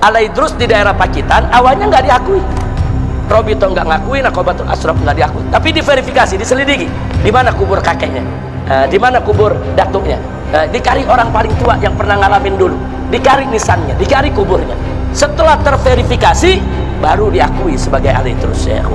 Al-Idrus di daerah Pacitan awalnya nggak diakui. Robito nggak ngakui, Nakobatul Ashraf nggak diakui, tapi diverifikasi, diselidiki di mana kubur kakeknya, di mana kubur datuknya, dicari orang paling tua yang pernah ngalamin dulu, dicari nisannya, dicari kuburnya. Setelah terverifikasi baru diakui sebagai Al-Idrus ya.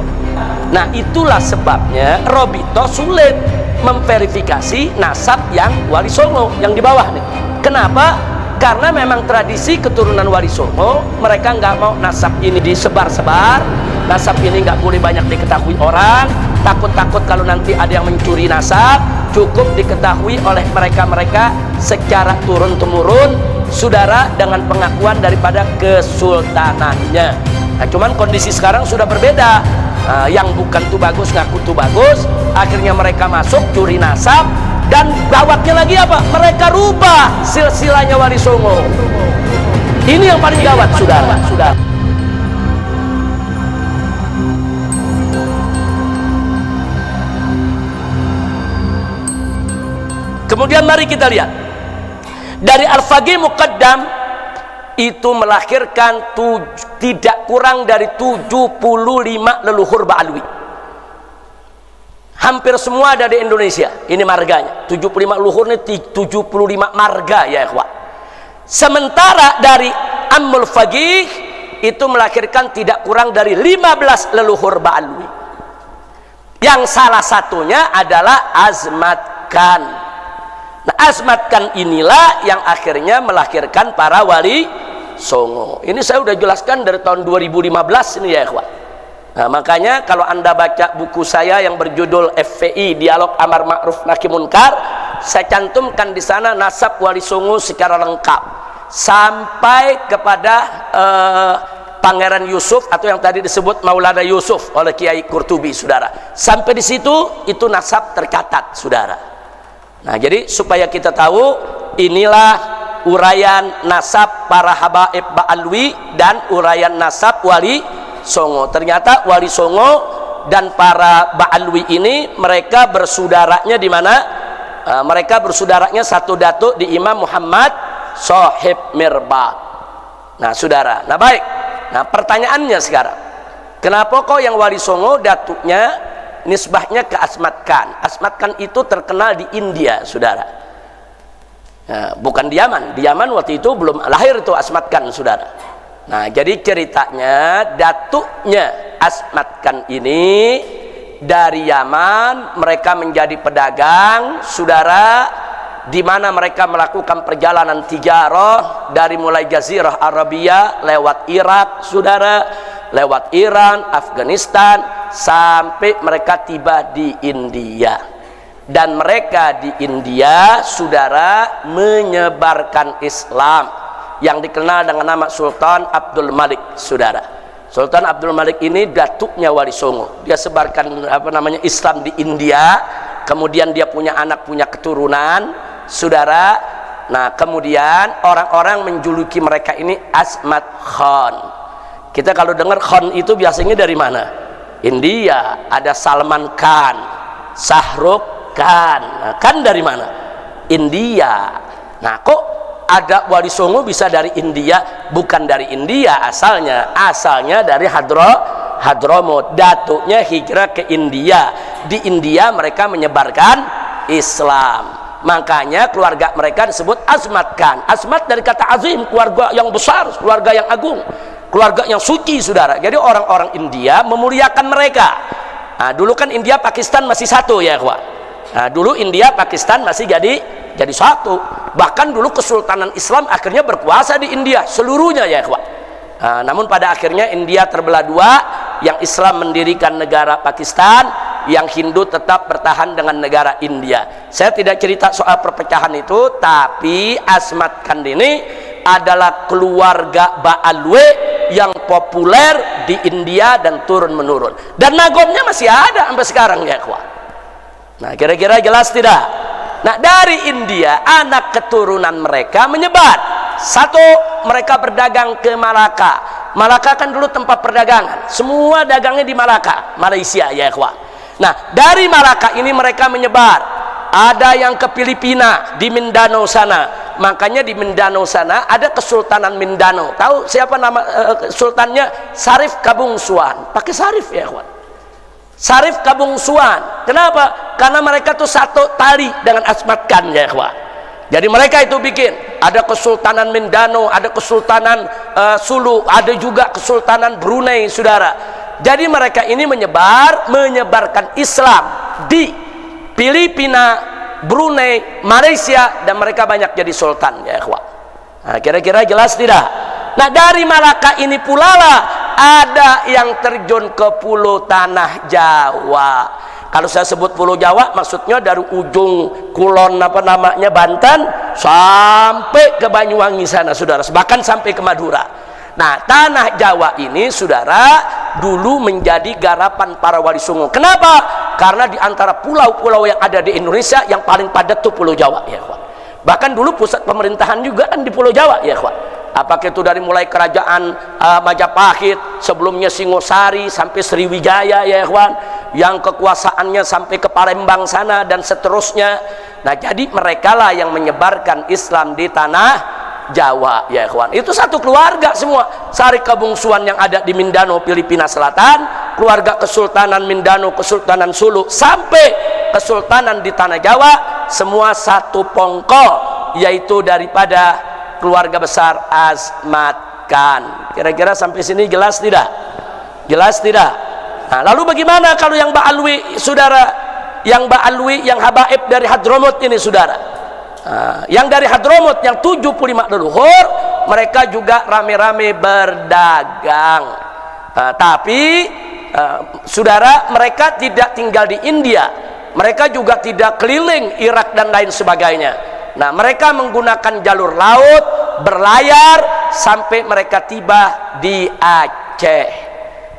Nah itulah sebabnya Robito sulit memverifikasi nasab yang Wali Songo yang di bawah nih. Kenapa? Karena memang tradisi keturunan Wali Songo, mereka nggak mau nasab ini disebar-sebar, nasab ini nggak boleh banyak diketahui orang, takut-takut kalau nanti ada yang mencuri nasab, cukup diketahui oleh mereka-mereka secara turun-temurun, saudara, dengan pengakuan daripada kesultanannya. Nah cuman kondisi sekarang sudah berbeda, yang bukan tuh bagus ngaku tuh bagus, akhirnya mereka masuk curi nasab. Dan gawatnya lagi apa? Mereka rubah silsilahnya Wali Songo. Ini yang paling gawat, saudara. Kemudian mari kita lihat dari Al-Faqih Muqaddam itu melahirkan tidak kurang dari 75 leluhur Ba'alwi. Hampir semua ada di Indonesia. Ini marganya 75 leluhur, ini 75 marga ya ikhwah. Sementara dari Ammul Faqih itu melahirkan tidak kurang dari 15 leluhur Ba'alwi, yang salah satunya adalah Azmat Khan. Nah Azmat Khan inilah yang akhirnya melahirkan para Wali Songo. Ini saya sudah jelaskan dari tahun 2015 ini ya ikhwah. Nah, makanya kalau anda baca buku saya yang berjudul FPI Dialog Amar Ma'ruf Nahi Munkar, saya cantumkan di sana nasab Wali Songo secara lengkap sampai kepada Pangeran Yusuf atau yang tadi disebut Maulana Yusuf oleh Kiai Qurtubi, saudara. Sampai di situ itu nasab tercatat, saudara. Nah, jadi supaya kita tahu inilah uraian nasab para habaib Ba'alwi dan uraian nasab Wali Songo. Ternyata Wali Songo dan para Ba'alwi ini mereka bersaudaranya di mana? Mereka bersaudaranya satu datuk di Imam Muhammad Shahib Mirbad. Nah, saudara. Nah, baik. Nah, pertanyaannya sekarang, kenapa kok yang Wali Songo datuknya nisbahnya ke Azmat Khan? Azmat Khan itu terkenal di India, saudara. Nah, bukan di Yaman. Di Yaman waktu itu belum lahir itu Azmat Khan, saudara. Nah, jadi ceritanya datuknya Azmat Khan ini dari Yaman, mereka menjadi pedagang, saudara, di mana mereka melakukan perjalanan tijarah dari mulai Jazirah Arabia lewat Irak, saudara, lewat Iran, Afghanistan, sampai mereka tiba di India. Dan mereka di India, saudara, menyebarkan Islam yang dikenal dengan nama Sultan Abdul Malik, saudara. Sultan Abdul Malik ini datuknya Wali Songo. Dia sebarkan Islam di India, kemudian dia punya anak, punya keturunan, saudara. Nah, kemudian orang-orang menjuluki mereka ini Azmat Khan. Kita kalau dengar Khan itu biasanya dari mana? India. Ada Salman Khan, Shahrukh Khan. Nah, kan dari mana? India. Nah, kok ada Wali Songo bisa dari India? Bukan dari India asalnya dari Hadramut. Datuknya hijrah ke India. Di India mereka menyebarkan Islam, makanya keluarga mereka disebut Azmat Khan. Azmat dari kata azim, keluarga yang besar, keluarga yang agung, keluarga yang suci, saudara. Jadi orang-orang India memuliakan mereka. Nah, dulu kan India Pakistan masih satu ya ikhwah. Nah, dulu India Pakistan masih jadi satu. Bahkan dulu Kesultanan Islam akhirnya berkuasa di India seluruhnya ya ikhwah. Nah, namun pada akhirnya India terbelah dua, yang Islam mendirikan negara Pakistan, yang Hindu tetap bertahan dengan negara India. Saya tidak cerita soal perpecahan itu, tapi Azmat Khan ini adalah keluarga Ba'alwi yang populer di India dan turun menurun, dan nagomnya masih ada sampai sekarang ya ikhwah. Nah, kira-kira jelas tidak? Nah, dari India anak keturunan mereka menyebar. Satu, mereka berdagang ke Malaka. Malaka kan dulu tempat perdagangan, semua dagangnya di Malaka, Malaysia ya ikhwah. Nah, dari Malaka ini mereka menyebar. Ada yang ke Filipina, di Mindanao sana, makanya di Mindanao sana ada Kesultanan Mindanao. Tahu siapa nama sultannya? Sarif Kabungsuan. Pakai sarif ya kawan. Sarif Kabungsuan. Kenapa? Karena mereka tuh satu tali dengan Asmat Khan ya kawan. Jadi mereka itu bikin ada Kesultanan Mindanao, ada Kesultanan Sulu, ada juga Kesultanan Brunei, saudara. Jadi mereka ini menyebarkan Islam di Filipina, Brunei, Malaysia, dan mereka banyak jadi sultan ya ikhwah. Nah, kira-kira jelas tidak? Nah, dari Malaka ini pula lah ada yang terjun ke pulau tanah Jawa. Kalau saya sebut pulau Jawa maksudnya dari ujung kulon Banten sampai ke Banyuwangi sana saudara, bahkan sampai ke Madura. Nah, tanah Jawa ini saudara dulu menjadi garapan para wali songo. Kenapa? Karena di antara pulau-pulau yang ada di Indonesia yang paling padat itu Pulau Jawa ya kawan. Bahkan dulu pusat pemerintahan juga kan di Pulau Jawa ya kawan. Apakah itu dari mulai kerajaan Majapahit, sebelumnya Singosari sampai Sriwijaya ya kawan, yang kekuasaannya sampai ke Palembang sana dan seterusnya. Nah, jadi mereka lah yang menyebarkan Islam di tanah Jawa ya kawan. Itu satu keluarga semua. Sarif Kabungsuan yang ada di Mindanao, Filipina Selatan, keluarga Kesultanan Mindanao, Kesultanan Sulu, sampai Kesultanan di tanah Jawa, semua satu pongkol, yaitu daripada keluarga besar Asmat Khan. Kira-kira sampai sini jelas tidak? Jelas tidak? Nah, lalu bagaimana kalau yang Ba'alwi saudara, yang Ba'alwi, yang habaib dari Hadramut ini saudara? Yang dari Hadramut yang 75 leluhur, mereka juga rame-rame berdagang. Tapi saudara, mereka tidak tinggal di India, mereka juga tidak keliling Irak dan lain sebagainya. Nah, mereka menggunakan jalur laut, berlayar sampai mereka tiba di Aceh.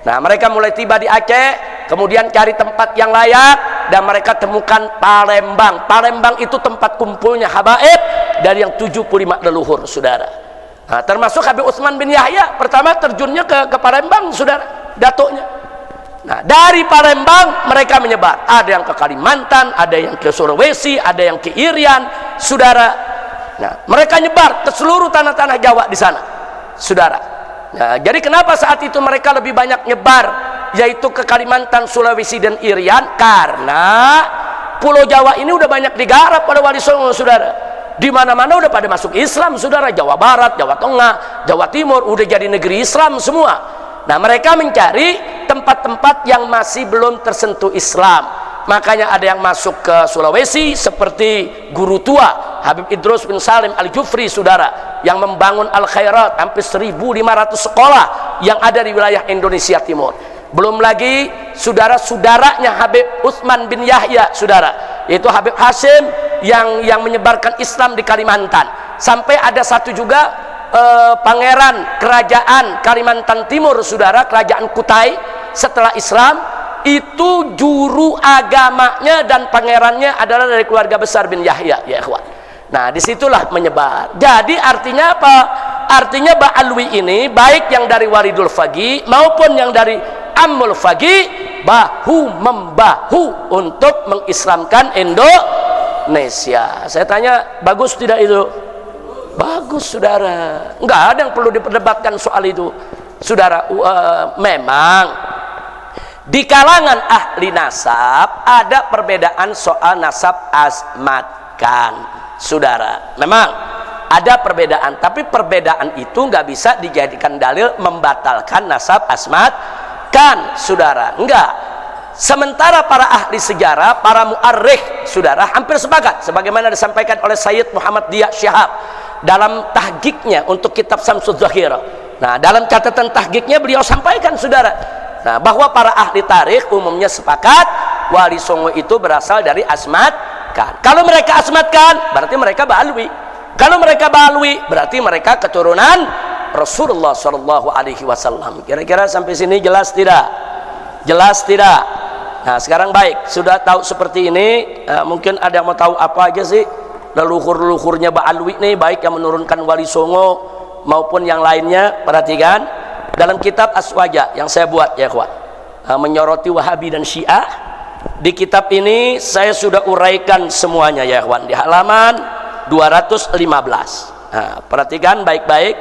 Nah, mereka mulai tiba di Aceh, kemudian cari tempat yang layak, dan mereka temukan Palembang. Palembang itu tempat kumpulnya habaib dari yang 75 leluhur saudara. Nah, termasuk Habib Utsman bin Yahya pertama terjunnya ke Palembang saudara, datuknya. Nah, dari Palembang mereka menyebar, ada yang ke Kalimantan, ada yang ke Sulawesi, ada yang ke Irian saudara. Nah, mereka nyebar ke seluruh tanah-tanah Jawa di sana saudara. Nah, jadi kenapa saat itu mereka lebih banyak nyebar, yaitu ke Kalimantan, Sulawesi, dan Irian? Karena Pulau Jawa ini udah banyak digarap oleh wali songo saudara. Di mana-mana udah pada masuk Islam saudara. Jawa Barat, Jawa Tengah, Jawa Timur udah jadi negeri Islam semua. Nah, mereka mencari tempat-tempat yang masih belum tersentuh Islam. Makanya ada yang masuk ke Sulawesi seperti guru tua Habib Idrus bin Salim Al-Jufri saudara, yang membangun Al-Khairat hampir 1.500 sekolah yang ada di wilayah Indonesia Timur. Belum lagi saudara-saudaranya Habib Utsman bin Yahya saudara, yaitu Habib Hashim yang menyebarkan Islam di Kalimantan. Sampai ada satu juga pangeran kerajaan Kalimantan Timur saudara, kerajaan Kutai setelah Islam, itu juru agamanya dan pangerannya adalah dari keluarga besar bin Yahya ya ikhwan. Nah, disitulah menyebar. Jadi artinya apa? Artinya Ba'alwi ini baik yang dari Waridul Faqih maupun yang dari Ammul Faqih bahu membahu untuk mengislamkan Indonesia. Saya tanya, bagus tidak itu? Bagus saudara. Enggak ada yang perlu diperdebatkan soal itu saudara. Memang di kalangan ahli nasab ada perbedaan soal nasab Asmat Khan saudara. Memang ada perbedaan, tapi perbedaan itu nggak bisa dijadikan dalil membatalkan nasab Asmat Khan saudara. Enggak. Sementara para ahli sejarah, para mu'arrikh saudara hampir sepakat, sebagaimana disampaikan oleh Sayyid Muhammad Diya Syihab dalam tahqiqnya untuk kitab Samsuz Zahirah. Nah, dalam catatan tahqiqnya beliau sampaikan saudara, nah, bahwa para ahli tarikh umumnya sepakat wali songo itu berasal dari Asmat Khan. Kalau mereka Asmat Khan berarti mereka Ba'alwi. Kalau mereka Ba'alwi berarti mereka keturunan Rasulullah Shallallahu Alaihi Wasallam. Kira-kira sampai sini jelas tidak? Jelas tidak? Nah, sekarang baik, sudah tahu seperti ini, mungkin ada yang mau tahu apa aja sih leluhur-leluhurnya Ba'alwi nih, baik yang menurunkan wali songo maupun yang lainnya. Perhatikan dalam kitab Aswaja yang saya buat ya kawan, menyoroti Wahabi dan Syiah. Di kitab ini saya sudah uraikan semuanya ya kawan, di halaman 215. Nah, perhatikan baik-baik.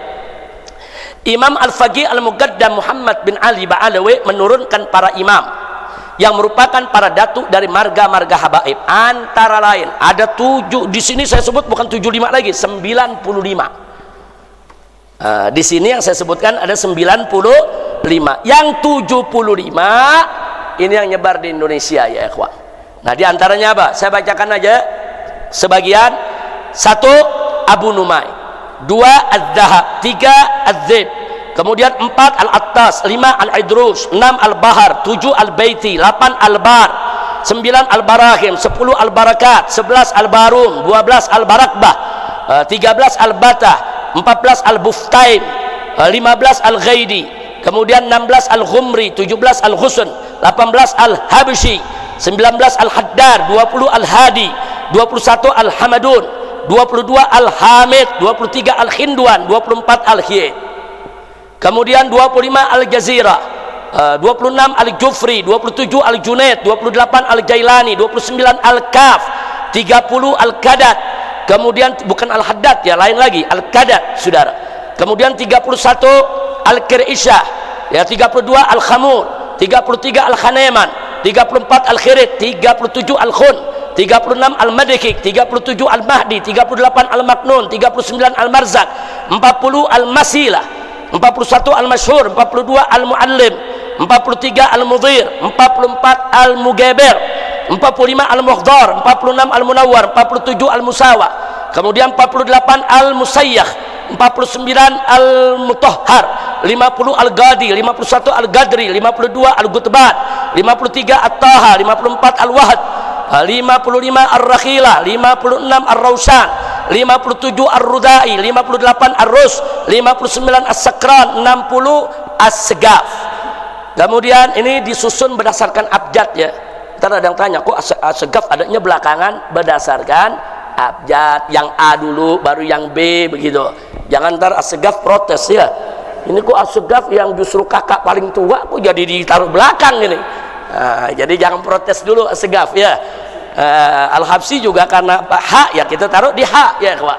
Imam Al-Faqih Al-Muqaddam Muhammad bin Ali Ba'alawi menurunkan para imam yang merupakan para datuk dari marga-marga habaib. Antara lain ada 7, di sini saya sebut bukan 75 lagi, 95. Di sini yang saya sebutkan ada 95. Yang 75 ini yang nyebar di Indonesia ya ikhwan. Nah, di antaranya apa? Saya bacakan aja sebagian. 1 Abu Numay, 2 Az-Zahab, 3 Az-Zib, kemudian 4 Al-Attas, 5 Al-Idrus, 6 Al-Bahar, 7 Al-Baiti, 8 Al-Bar, 9 Al-Barahim, 10 Al-Barakat, 11 Al-Barum, 12 Al-Barakbah, 13 Al-Batah, 14 Al-Buftaim, 15 Al-Ghaidi, kemudian 16 Al-Ghumri, 17 Al-Ghusn, 18 Al-Habshi, 19 Al-Haddar, 20 Al-Hadi, 21 Al-Hamadun, 22 Al-Hamid, 23 Al-Khindwan, 24 Al-Hiyid, kemudian 25 Al-Jazira, 26 Al-Jufri, 27 Al-Junaid, 28 Al-Jailani, 29 Al-Kaf, 30 Al-Qadat, kemudian bukan Al-Haddad ya, lain lagi, Al-Qadat saudara, kemudian 31 Al-Qirishah ya, 32 Al-Khamur, 33 Al-Khaneman, 34 Al-Khirid, 37 Al-Khun, 36 Al-Madikik, 37 Al-Mahdi, 38 Al-Maknun, 39 Al-Marzak, 40 Al-Masilah, 41 Al-Masyhur, 42 Al-Muallim, 43 Al-Mudhir, 44 Al-Mugabir, 45 Al-Mukhdar, 46 Al-Munawwar, 47 Al-Musawa, kemudian 48 Al-Musayyakh, 49 Al-Mutahhar, 50 Al-Ghadi, 51 Al-Ghadri, 52 Al-Gutban, 53 At-Taha, 54 Al-Wahd, 55 Ar-Rakhilah, 56 Ar-Rawsan, 57 Ar-Rudai, 58 Ar-Rus, 59 As-Sakran, 60 As-Segaf. Kemudian ini disusun berdasarkan abjad ya. Ntar ada yang tanya, kok As-Segaf adanya belakangan? Berdasarkan abjad, yang A dulu baru yang B begitu. Jangan ntar As-Segaf protes ya, ini kok As-Segaf yang justru kakak paling tua kok jadi ditaruh belakang ini. Nah, jadi jangan protes dulu As-Segaf ya. Al-Habsyi juga karena hak ya kita taruh di hak ya kawan.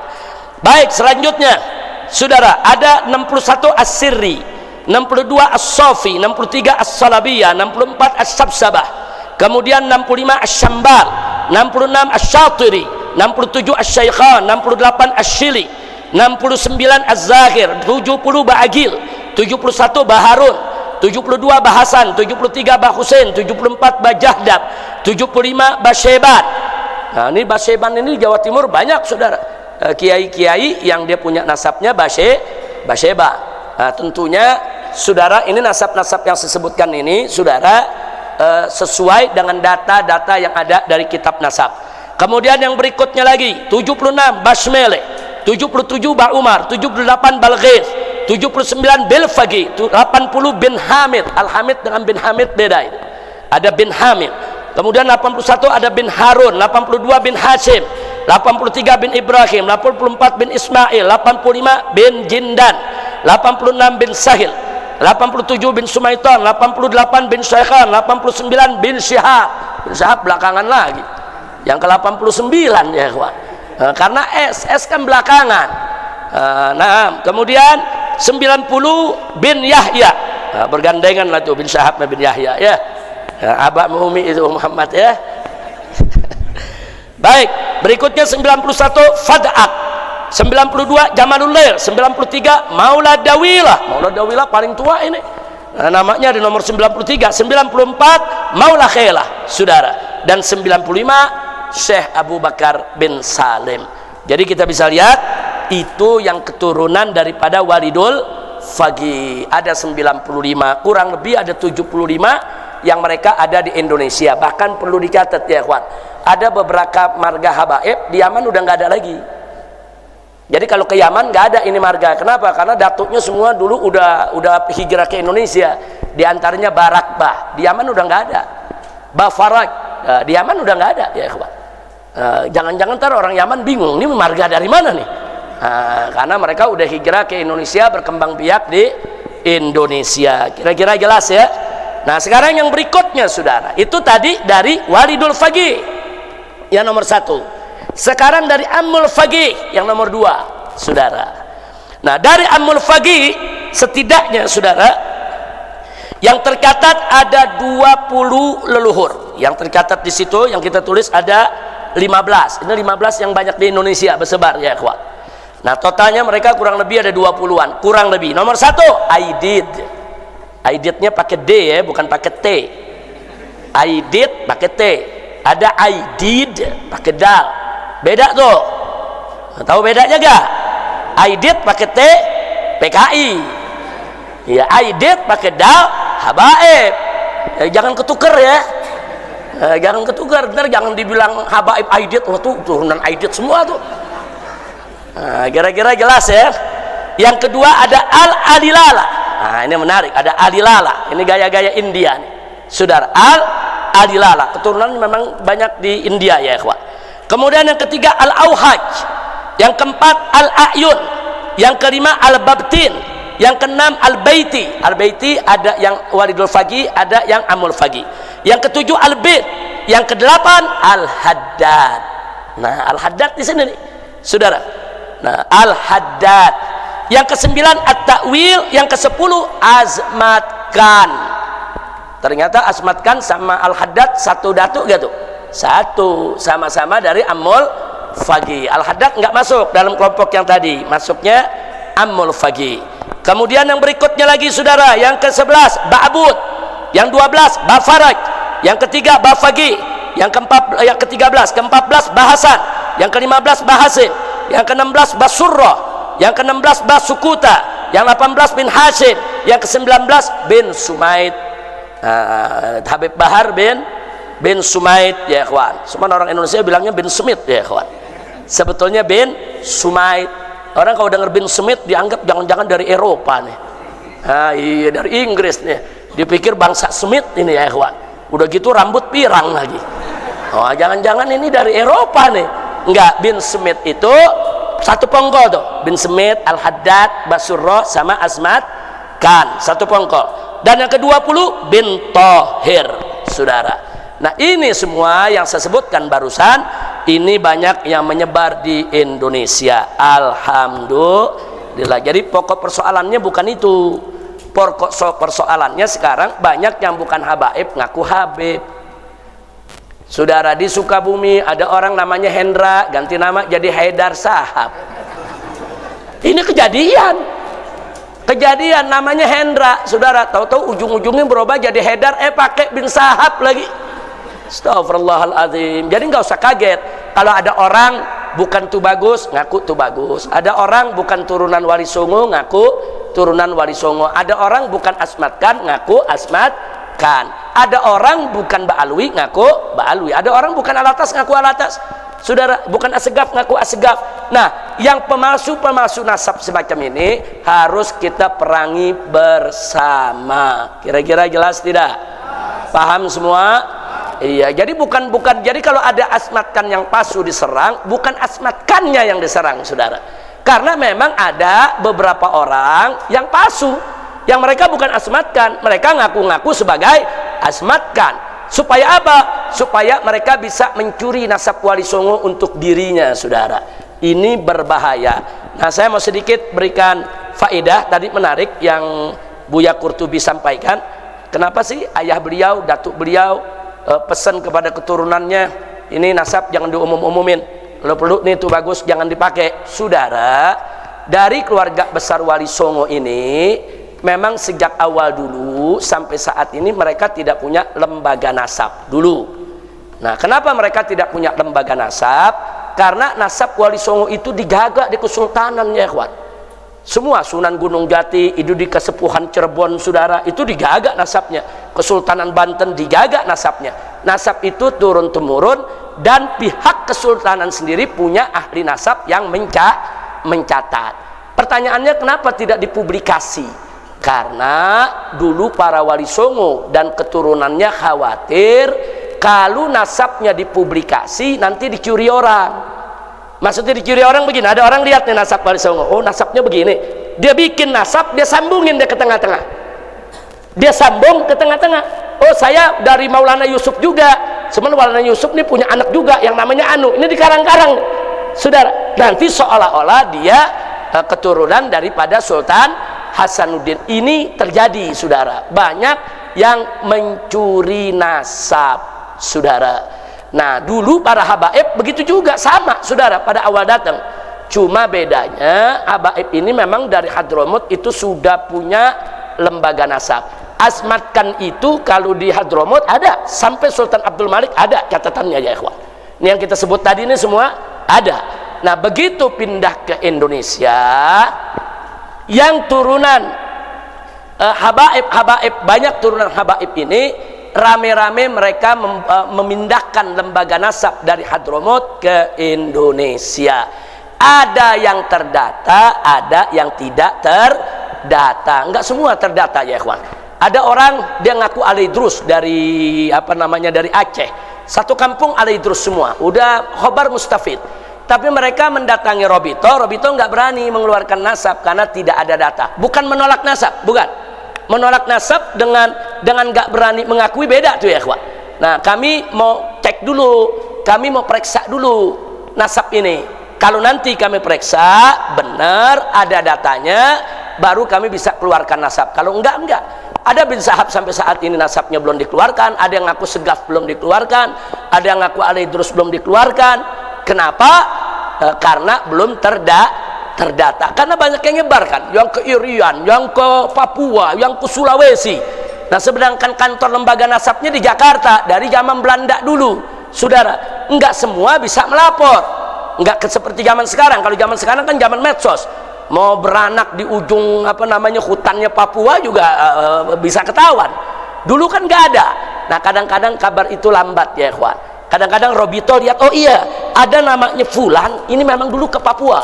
Baik, selanjutnya saudara ada 61 As-Sirri, 62 As-Safi, 63 As-Salabiyah, 64 As-Sabsabah, kemudian 65 As-Syambal, 66 As-Syatiri, 67 As-Syaikhan, 68 As-Syili, 69 Az-Zahir, 70 Ba'agil, 71 Baharun, 72 Bahasan, 73 Bah Husain, 74 Bajahdab, 75 Basyeban. Nah, ini Basyeban ini Jawa Timur banyak saudara, kiai-kiai yang dia punya nasabnya Basyeban. Nah, tentunya saudara ini nasab-nasab yang saya sebutkan ini saudara sesuai dengan data-data yang ada dari kitab nasab. Kemudian yang berikutnya lagi 76 Basmele, 77 Ba Umar, 78 Balghis, 79 Bilfagi, 80 bin Hamid. Al-Hamid dengan bin Hamid beda itu. Ada bin Hamid. Kemudian 81 ada bin Harun, 82 bin Hashim, 83 bin Ibrahim, 84 bin Ismail, 85 bin Jindan, 86 bin Sahil, 87 bin Sumaitan, 88 bin Syaikhan, 89 bin Syihab. Bin Syihab belakangan lagi. Yang ke-89 ya kawan. Karena S kan belakangan. Nah, kemudian 90 bin Yahya. Nah, bergandengan lah tuh bin Syihab bin Yahya ya. Abah Muhmi itu Muhammad ya. Baik, berikutnya 91 Fad'ak, 92 Jamalul Lail, 93 Maulad Dawilah. Maulad Dawilah paling tua ini. Nah, namanya di nomor 93. 94 Maula Khailah, saudara. Dan 95 Syekh Abu Bakar bin Salim. Jadi kita bisa lihat itu yang keturunan daripada Walidul Faqih. Ada 95, kurang lebih ada 75 yang mereka ada di Indonesia. Bahkan perlu dicatat ya kawan, ada beberapa marga habaib di Yaman udah nggak ada lagi. Jadi kalau ke Yaman nggak ada ini marga. Kenapa? Karena datuknya semua dulu udah hijrah ke Indonesia. Di antaranya Barakbah di Yaman udah nggak ada. Bafaraj di Yaman udah nggak ada ya kawan. Jangan-jangan ntar orang Yaman bingung, ini marga dari mana nih? Karena mereka udah hijrah ke Indonesia, berkembang biak di Indonesia. Kira-kira jelas ya. Nah, sekarang yang berikutnya saudara, itu tadi dari Walidul Faqih yang nomor 1. Sekarang dari Ammul Faqih yang nomor 2, saudara. Nah, dari Ammul Faqih setidaknya, saudara, yang tercatat ada 20 leluhur. Yang tercatat di situ, yang kita tulis ada 15. Ini 15 yang banyak di Indonesia bersebar, ya ikhwan. Nah, totalnya mereka kurang lebih ada 20-an, kurang lebih. Nomor 1, Aidid. Aididnya pakai D ya, bukan pakai T. Aidid pakai T. Ada Aidid pakai dal. Beda tuh. Tahu bedanya gak? Aidid pakai T, PKI. Ya, Aidid pakai dal, habaib. Ya, jangan ketuker ya. Jangan ketukar, ntar jangan dibilang habaib Aidid, wah tuh turunan Aidid semua tuh. Nah, kira-kira jelas ya. Yang kedua ada Al-Alilala. Nah, ini menarik, ada Alilala. Ini gaya-gaya India nih, saudara. Al-Alilala, keturunan memang banyak di India ya ikhwan. Kemudian yang ketiga Al-Auhaj. Yang keempat Al-A'yun. Yang kelima Al-Babtin. Yang keenam Al-Baiti. Al-Baiti ada yang Walidul Faqih, ada yang Amul Faqih. Yang ketujuh Al-Bid. Yang kedelapan Al-Haddad. Nah, Al-Haddad di sini nih, saudara. Nah, Al-Haddad. Yang kesembilan At-Ta'wil. Yang kesepuluh Azmat Khan. Ternyata Azmat Khan sama Al-Haddad satu datuk gak tuh? Satu, sama-sama dari Ammul Faqih. Al-Haddad nggak masuk dalam kelompok yang tadi, masuknya Ammul Faqih. Kemudian yang berikutnya lagi, saudara, yang ke-11 Ba'bud. Yang 12 Bafaraj. Yang ketiga Bafaqih. Yang ke-13 Bahasan. Yang ke-15 Bahasin. Yang ke-16 Basurrah. Yang ke-16 Basukuta. Yang 18 bin Hashim. Yang ke-19 bin Sumaid. Habib Bahar bin Sumaid ya ikhwan. Semua orang Indonesia bilangnya bin Sumit ya ikhwan. Sebetulnya bin Sumaid. Orang kalau dengar bin Sumit dianggap jangan-jangan dari Eropa nih. Iya, dari Inggris nih. Dipikir bangsa Smith ini ya ikhwan. Udah gitu rambut pirang lagi. Oh, jangan-jangan ini dari Eropa nih. Enggak, bin Smith itu satu pongkol tuh. Bin Smith, Al-Haddad, Basurrah sama Azmat Khan, satu pongkol. Dan yang ke-20 bin Thohir, saudara. Nah, ini semua yang saya sebutkan barusan, ini banyak yang menyebar di Indonesia. Alhamdulillah. Jadi pokok persoalannya bukan itu. Pokok persoalannya sekarang banyak yang bukan habaib ngaku habib. Saudara, di Sukabumi ada orang namanya Hendra, ganti nama jadi Haidar Sahab. Ini kejadian namanya Hendra, saudara. Tahu-tahu ujung-ujungnya berubah jadi Haidar, pakai bin Sahab lagi. Astagfirullahaladzim. Jadi nggak usah kaget kalau ada orang bukan Tubagus ngaku Tubagus, ada orang bukan turunan Wali Songo ngaku turunan Wali Songo, ada orang bukan Azmat Khan ngaku Azmat Khan, ada orang bukan Ba'alwi ngaku Ba'alwi, ada orang bukan Alatas ngaku Alatas, saudara, bukan Asegaf ngaku Asegaf. Nah, yang pemalsu nasab semacam ini harus kita perangi bersama. Kira-kira jelas tidak? Paham semua? Iya, jadi bukan jadi kalau ada Azmat Khan yang palsu diserang, bukan Azmat Khan-nya yang diserang, saudara. Karena memang ada beberapa orang yang palsu, yang mereka bukan Azmat Khan, mereka ngaku-ngaku sebagai Azmat Khan. Supaya apa? Supaya mereka bisa mencuri nasab Wali Songo untuk dirinya, saudara. Ini berbahaya. Nah, saya mau sedikit berikan faedah tadi menarik yang Buya Qurtubi sampaikan. Kenapa sih ayah beliau, datuk beliau pesan kepada keturunannya, ini nasab jangan diumum-umumin, kalau perlu nih itu bagus jangan dipakai. Saudara, dari keluarga besar Wali Songo ini memang sejak awal dulu sampai saat ini mereka tidak punya lembaga nasab dulu. Nah, kenapa mereka tidak punya lembaga nasab? Karena nasab Wali Songo itu digagak di kesultanan ya ikhwan. Semua Sunan Gunung Jati itu di Kesepuhan Cirebon, saudara, itu digagak nasabnya. Kesultanan Banten digagak nasabnya. Nasab itu turun temurun, dan pihak kesultanan sendiri punya ahli nasab yang mencatat. Pertanyaannya, kenapa tidak dipublikasi? Karena dulu para Wali Songo dan keturunannya khawatir kalau nasabnya dipublikasi nanti dicuri orang. Maksudnya dicuri orang begini, ada orang lihat nih nasab Wali Songo, oh nasabnya begini, dia bikin nasab, dia sambungin dia ke tengah-tengah, dia sambung ke tengah-tengah, oh saya dari Maulana Yusuf juga, Sebenarnya Maulana Yusuf ini punya anak juga yang namanya Anu. Ini dikarang-karang, saudara. Nanti seolah-olah dia keturunan daripada Sultan Hasanuddin. Ini terjadi, saudara. Banyak yang mencuri nasab, saudara. Nah, dulu para habaib begitu juga, sama, saudara, pada awal datang. Cuma bedanya habaib ini memang dari Hadramut itu sudah punya lembaga nasab. Asmatkan itu kalau di Hadramut ada, sampai Sultan Abdul Malik ada catatannya, ya ikhwan. Ini yang kita sebut tadi ini semua ada. Nah, begitu pindah ke Indonesia, yang turunan habaib, banyak turunan habaib ini rame-rame mereka memindahkan lembaga nasab dari Hadramut ke Indonesia. Ada yang terdata, ada yang tidak terdata. Enggak semua terdata, ya ikhwan. Ada orang dia ngaku Alaidrus dari dari Aceh. Satu kampung Alaidrus semua. Udah khobar mustafid. Tapi mereka mendatangi Robito nggak berani mengeluarkan nasab karena tidak ada data. Bukan menolak nasab, bukan. Menolak nasab dengan nggak berani mengakui beda tuh, ya ikhwan. Nah, kami mau cek dulu, kami mau periksa dulu nasab ini. Kalau nanti kami periksa benar ada datanya, baru kami bisa keluarkan nasab. Kalau enggak. Ada bin Sahab sampai saat ini nasabnya belum dikeluarkan, ada yang ngaku Segaf belum dikeluarkan, ada yang ngaku Alaidrus belum dikeluarkan. Kenapa? Karena belum terdata. Karena banyak yang nyebarkan, yang ke Irian, yang ke Papua, yang ke Sulawesi. Nah, sedangkan kantor lembaga nasabnya di Jakarta dari zaman Belanda dulu, saudara. Enggak semua bisa melapor, enggak seperti zaman sekarang. Kalau zaman sekarang kan zaman medsos. Mau beranak di ujung hutannya Papua juga bisa ketahuan. Dulu kan nggak ada. Nah, kadang-kadang kabar itu lambat, ya ikhwan. Kadang-kadang Robito lihat, oh iya ada namanya Fulan, ini memang dulu ke Papua,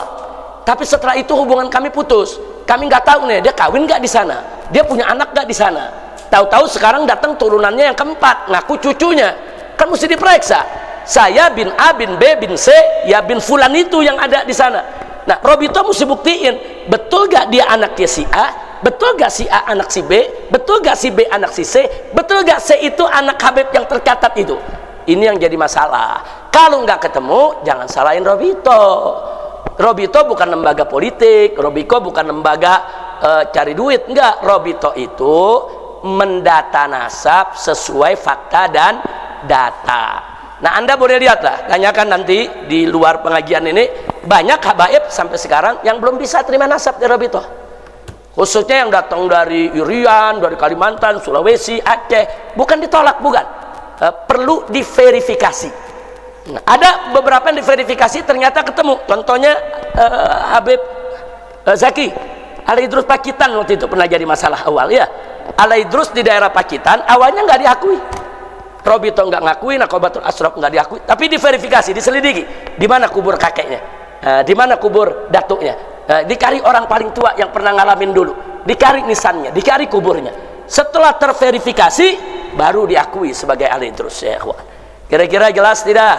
tapi setelah itu hubungan kami putus. Kami nggak tahu nih dia kawin nggak di sana, dia punya anak nggak di sana. Tahu-tahu sekarang datang turunannya yang keempat, ngaku cucunya. Kan mesti diperiksa, saya bin A bin B bin C, ya bin Fulan itu yang ada di sana. Nah, Robito mesti buktiin, betul gak dia anaknya si A, betul gak si A anak si B, betul gak si B anak si C, betul gak C itu anak Habib yang tercatat itu. Ini yang jadi masalah. Kalau nggak ketemu, jangan salahin Robito. Robito bukan lembaga politik, Robito bukan lembaga cari duit, enggak. Robito itu mendata nasab sesuai fakta dan data. Nah, Anda boleh lihatlah, tanyakan nanti di luar pengajian ini, banyak habaib sampai sekarang yang belum bisa terima nasab dari Robito. Khususnya yang datang dari Irian, dari Kalimantan, Sulawesi, Aceh, bukan ditolak, bukan. Perlu diverifikasi. Nah, ada beberapa yang diverifikasi ternyata ketemu. Contohnya Habib Zaki, Alaidrus Pacitan waktu itu pernah jadi masalah awal, ya. Alaidrus di daerah Pacitan awalnya nggak diakui. Robito nggak ngakui, Nakobatul Asraf nggak diakui, tapi diverifikasi, diselidiki, di mana kubur kakeknya, di mana kubur datuknya, dicari orang paling tua yang pernah ngalamin dulu, dicari nisannya, dicari kuburnya. Setelah terverifikasi, baru diakui sebagai Alaidrus, ya. Kira-kira jelas tidak?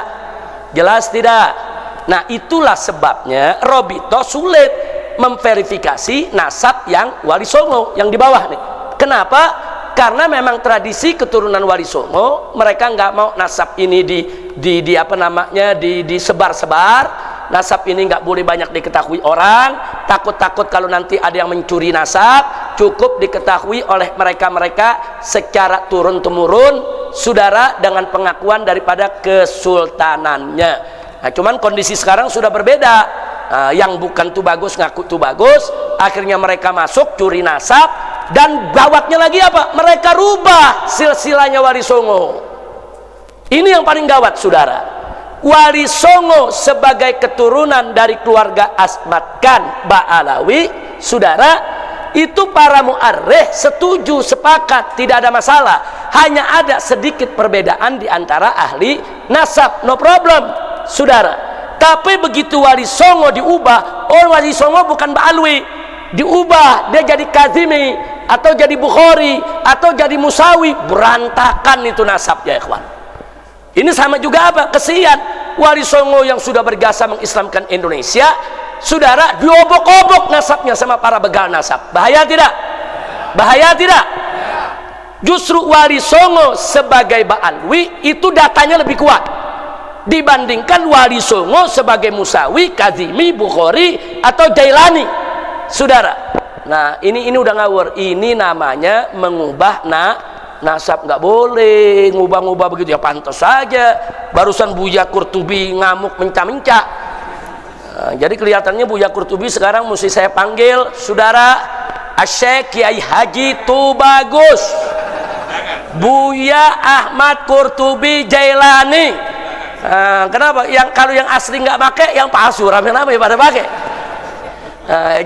Jelas tidak? Nah, itulah sebabnya Robito sulit memverifikasi nasab yang Wali Songo yang di bawah nih. Kenapa? Karena memang tradisi keturunan Wali Songo, mereka nggak mau nasab ini disebar-sebar. Nasab ini nggak boleh banyak diketahui orang. Takut-takut kalau nanti ada yang mencuri nasab, cukup diketahui oleh mereka-mereka secara turun-temurun, saudara, dengan pengakuan daripada kesultanannya. Nah, cuman kondisi sekarang sudah berbeda. Yang bukan tuh bagus ngaku tuh bagus, akhirnya mereka masuk curi nasab. Dan gawatnya lagi apa? Mereka rubah silsilahnya Wali Songo. Ini yang paling gawat, saudara. Wali Songo sebagai keturunan dari keluarga Asmat Khan Ba'alawi, saudara, itu para mu'arrikh setuju, sepakat, tidak ada masalah. Hanya ada sedikit perbedaan di antara ahli nasab, no problem, saudara. Tapi begitu Wali Songo diubah, oh Wali Songo bukan Ba'alwi, diubah dia jadi Kazimi atau jadi Bukhari atau jadi Musawi, berantakan itu nasabnya, ikhwan. Ini sama juga apa? Kesian Wali Songo yang sudah berjasa mengislamkan Indonesia, saudara, diobok-obok nasabnya sama para begal nasab. Bahaya tidak? Bahaya tidak? Justru Wali Songo sebagai Ba'alwi itu datanya lebih kuat dibandingkan Wali Songo sebagai Musawi, Kazimi, Bukhari atau Jailani, saudara. Nah ini udah ngawur. Ini namanya mengubah nasab. Nggak boleh ngubah-ngubah begitu ya. Pantas saja barusan Buya Qurtubi ngamuk menca-menca. Nah, jadi kelihatannya Buya Qurtubi sekarang mesti saya panggil saudara Asy-Syaikh Kiai Haji Tubagus Buya Ahmad Qurtubi Jailani. Nah, kenapa? Kalau yang asli nggak pakai, yang palsu rame-rame pada pakai.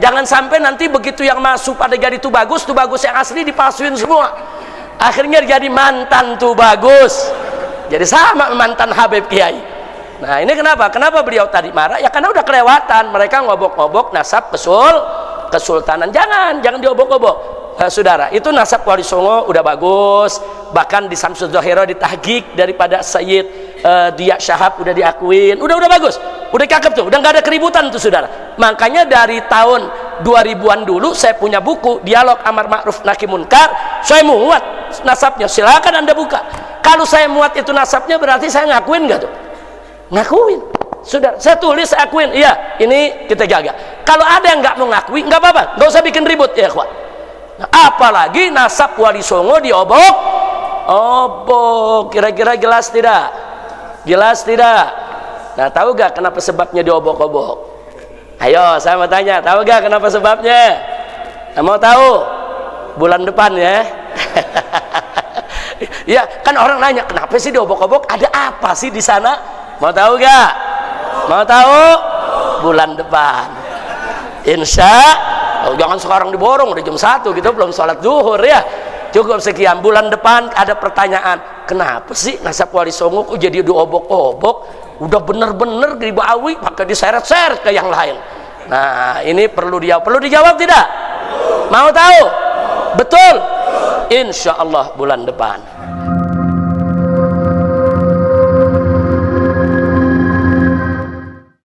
Jangan sampai nanti begitu yang masuk pada jadi Tubagus yang asli dipalsuin semua. Akhirnya jadi mantan Tubagus. Jadi sama mantan Habib Kiai. Nah ini kenapa beliau tadi marah? Ya karena udah kelewatan. Mereka ngobok-ngobok nasab kesultanan. Jangan diobok-obok. Saudara, itu nasab Wali Songo udah bagus. Bahkan di Samsul Zahira ditahqiq daripada Sayyid Diya Syahab udah diakuin. Udah bagus. Udah cakep tuh. Udah nggak ada keributan tuh saudara. Makanya dari tahun 2000-an dulu saya punya buku Dialog Amar Ma'ruf Nahi Munkar. Saya muat nasabnya. Silakan Anda buka. Kalau saya muat itu nasabnya berarti saya ngakuin nggak tuh? Ngakuin. Sudah, saya tulis, saya akuin. Iya, ini kita jaga. Kalau ada yang nggak mau ngakui, nggak apa-apa. Nggak usah bikin ribut ya, ikhwan. Nah, apalagi nasab Wali Songo diobok. Kira-kira jelas tidak? Jelas tidak? Nah, tahu gak kenapa sebabnya diobok-obok? Ayo, saya mau tanya, tahu gak kenapa sebabnya? Nah, mau tahu? Bulan depan ya. Ya, kan orang nanya, kenapa sih diobok-obok? Ada apa sih di sana? Mau tahu gak? Mau tahu? Bulan depan. Jangan sekarang diborong, udah jam 1 gitu, belum sholat zuhur ya. Cukup sekian. Bulan depan ada pertanyaan, kenapa sih nasab Wali Songo kok jadi diobok-obok? Udah bener-bener dibawi, maka diseret-seret ke yang lain. Nah ini perlu dijawab tidak? Mau tahu? Betul? Insya Allah bulan depan.